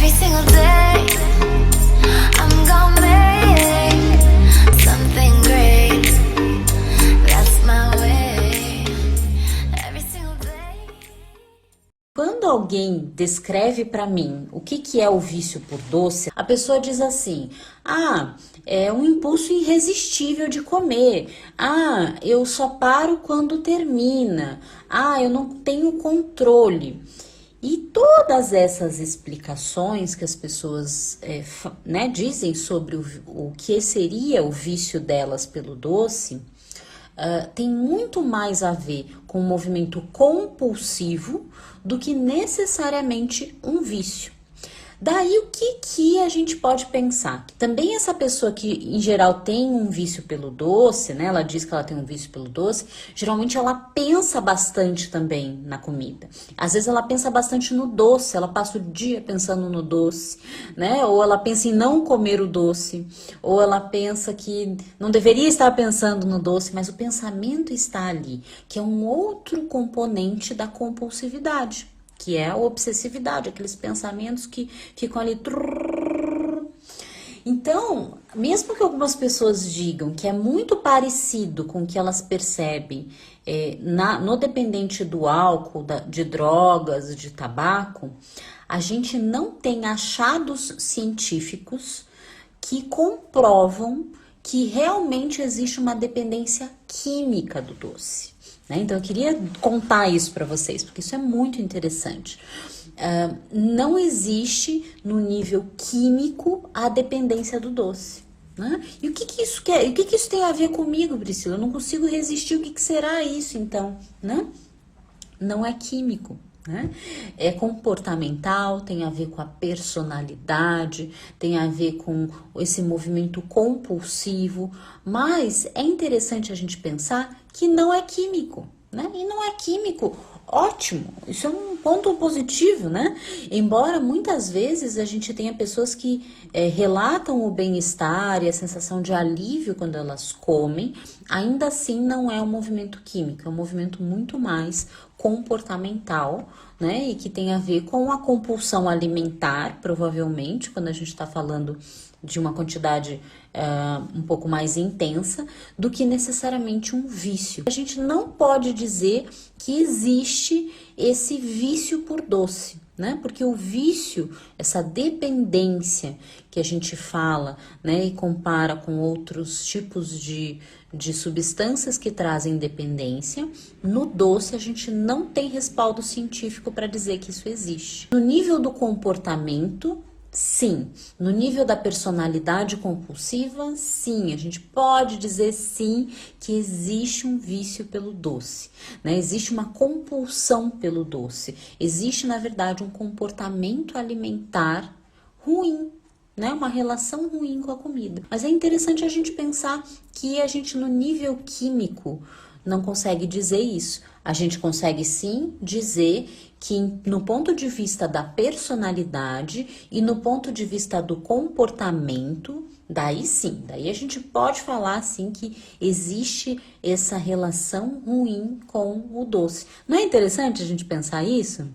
Every single day, I'm gonna make something great. That's my way. Every single day. Quando alguém descreve para mim o que é o vício por doce, a pessoa diz assim: ah, é um impulso irresistível de comer. Ah, eu só paro quando termina. Ah, eu não tenho controle. E todas essas explicações que as pessoas dizem sobre o que seria o vício delas pelo doce, tem muito mais a ver com um movimento compulsivo do que necessariamente um vício. Daí o que a gente pode pensar? Também essa pessoa que em geral tem um vício pelo doce, né? Ela diz que ela tem um vício pelo doce, geralmente ela pensa bastante também na comida. Às vezes ela pensa bastante no doce, ela passa o dia pensando no doce, né? Ou ela pensa em não comer o doce, ou ela pensa que não deveria estar pensando no doce, mas o pensamento está ali, que é um outro componente da compulsividade, que é a obsessividade, aqueles pensamentos que ficam ali. Então, mesmo que algumas pessoas digam que é muito parecido com o que elas percebem no dependente do álcool, de drogas, de tabaco, a gente não tem achados científicos que comprovam que realmente existe uma dependência química do doce. Então eu queria contar isso para vocês, porque isso é muito interessante. Não existe no nível químico a dependência do doce. Né? E o que isso quer? E o que isso tem a ver comigo, Priscila? Eu não consigo resistir. O que será isso então? Né? Não é químico. Né? É comportamental, tem a ver com a personalidade, tem a ver com esse movimento compulsivo, mas é interessante a gente pensar que não é químico, né? E não é químico, ótimo, isso é um ponto positivo, né? Embora muitas vezes a gente tenha pessoas que relatam o bem-estar e a sensação de alívio quando elas comem, ainda assim não é um movimento químico, é um movimento muito mais comportamental, né? E que tem a ver com a compulsão alimentar, provavelmente, quando a gente está falando de uma quantidade um pouco mais intensa, do que necessariamente um vício. A gente não pode dizer que existe esse vício por doce, né? Porque o vício, essa dependência que a gente fala, né, e compara com outros tipos de substâncias que trazem dependência, no doce a gente não tem respaldo científico para dizer que isso existe. No nível do comportamento, sim. No nível da personalidade compulsiva, sim. A gente pode dizer sim que existe um vício pelo doce, né? Existe uma compulsão pelo doce. Existe, na verdade, um comportamento alimentar ruim, né? Uma relação ruim com a comida. Mas é interessante a gente pensar que a gente, no nível químico, não consegue dizer isso. A gente consegue sim dizer que no ponto de vista da personalidade e no ponto de vista do comportamento, daí sim, daí a gente pode falar assim que existe essa relação ruim com o doce. Não é interessante a gente pensar isso?